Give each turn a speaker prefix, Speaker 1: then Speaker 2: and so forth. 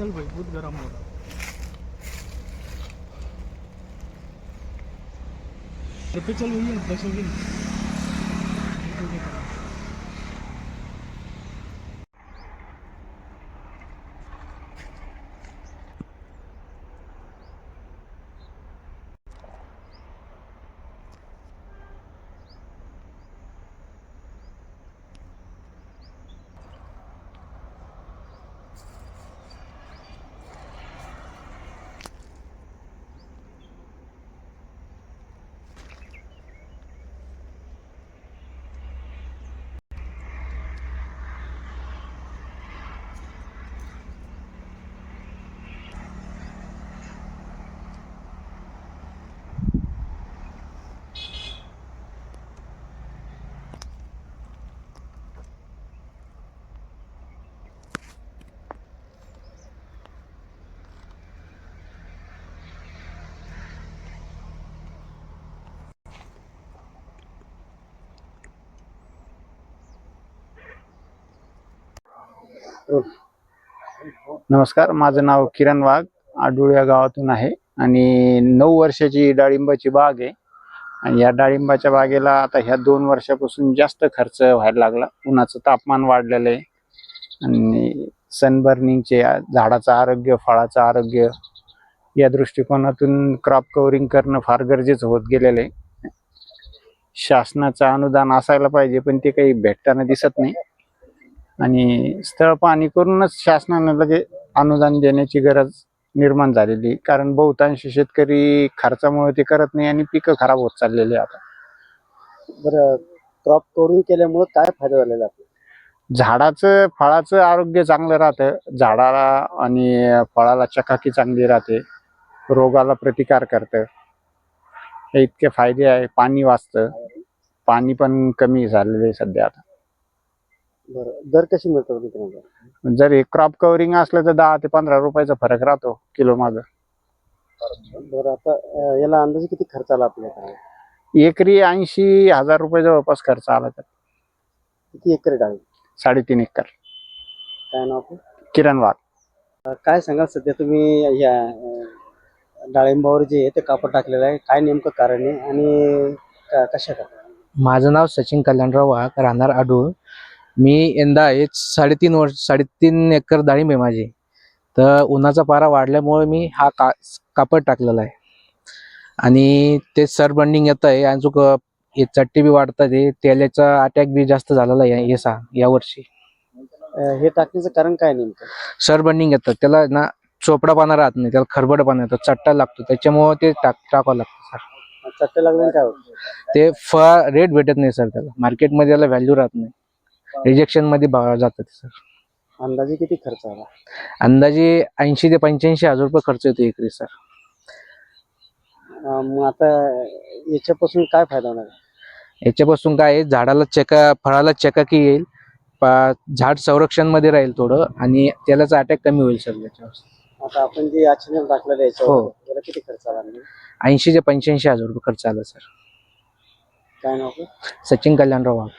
Speaker 1: चल भाई बहुत गर्म हो रहा है पे चल वही बसोगे
Speaker 2: नमस्कार, माझं नाव किरण वाघ, आडूळ या गावातून आहे आणि 9 वर्षाची डाळिंबाची बाग आहे. आणि या डाळिंबाच्या बागेला आता ह्या 2 वर्षापासून जास्त खर्च व्हायला लागला. उन्हाचं तापमान वाढलेलं आहे आणि सनबर्निंगचे झाडाचं आरोग्य, फळाचं आरोग्य या दृष्टिकोनातून क्रॉप कव्हरिंग करणं फार गरजेचं होत गेलेलं आहे. शासनाचं अनुदान असायला पाहिजे पण ते काही भेटताना दिसत नाही आणि स्थळ पाहणी करूनच शासनाने लगे अनुदान देण्याची गरज निर्माण झालेली, कारण बहुतांश शेतकरी खर्चामुळे ते करत नाही आणि पिकं खराब होत चाललेली आता.
Speaker 3: बरं, क्रॉप कव्हरिंग केल्यामुळे काय फायदा झालेला आहे?
Speaker 2: झाडाचं फळाचं आरोग्य चांगलं राहतं, झाडाला आणि फळाला चकाकी चांगली राहते, रोगाला प्रतिकार करतं, हे इतके फायदे आहे. पाणी वाचतं, पाणी पण कमी झालेलं आहे सध्या आता.
Speaker 3: बरं, दर कशी मिळतो मित्रांनो?
Speaker 2: जर हे क्रॉप कव्हरिंग असलं तर 10 ते 15 रुपयाचा फरक राहतो किलो मागं.
Speaker 3: बरं, आता याला अंदाजे किती खर्च आला आपल्याकडे?
Speaker 2: एकरी 80,000 रुपये जवळपास खर्च आला. तर
Speaker 3: किती एकर डाळी?
Speaker 2: 3.5 एकर.
Speaker 3: काय नाव आपलं?
Speaker 2: किरण वाघ.
Speaker 3: काय सांगाल सध्या तुम्ही या डाळिंबावर जे आहे ते कापड टाकलेलं आहे, काय नेमकं कारण आहे आणि कशा का?
Speaker 4: माझं नाव सचिन कल्याणराव वाघ, राहणार आडूळ. मी यंदा हेच 3.5 एकर डाळिंब आहे माझी. तर उन्हाचा पारा वाढल्यामुळे मी हा कापड टाकलेला आहे आणि ते सर बंडिंग येत आहे. अजून हे चट्टे बी वाढतात, हे तेलाचा अटॅक बी जास्त झालेला आहे या वर्षी.
Speaker 3: हे टाकण्याचं कारण काय नेमकं?
Speaker 4: सर बंडिंग येतात, त्याला ना चोपडापणा राहत नाही, त्याला खरबडपणा येतो, चट्टा लागतो, त्याच्यामुळे ते टाकावं लागतं सर.
Speaker 3: चट्टे लागल्याने काय होतं?
Speaker 4: ते फळ रेट भेटत नाही सर, त्याला मार्केटमध्ये त्याला व्हॅल्यू राहत नाही, रिजेक्शन मध्ये जातात सर.
Speaker 3: अंदाजे किती खर्च आला?
Speaker 4: अंदाजे 80 ते 85,000 रुपये खर्च येतो एकरी सर.
Speaker 3: मग आता याच्यापासून काय फायदा होणार?
Speaker 4: याच्यापासून काय आहे, झाडाला फळाला चकाकी येईल, झाड संरक्षण मध्ये राहील थोडं आणि त्याला अटॅक कमी होईल सर त्याच्यावर.
Speaker 3: आता आपण जे आचरण टाकलेलं आहे
Speaker 4: हो,
Speaker 3: त्याला किती खर्च आला?
Speaker 4: 80 ते 85,000 रुपये खर्च आला सर.
Speaker 3: काय नाव?
Speaker 4: सचिन कल्याणराव वाघ.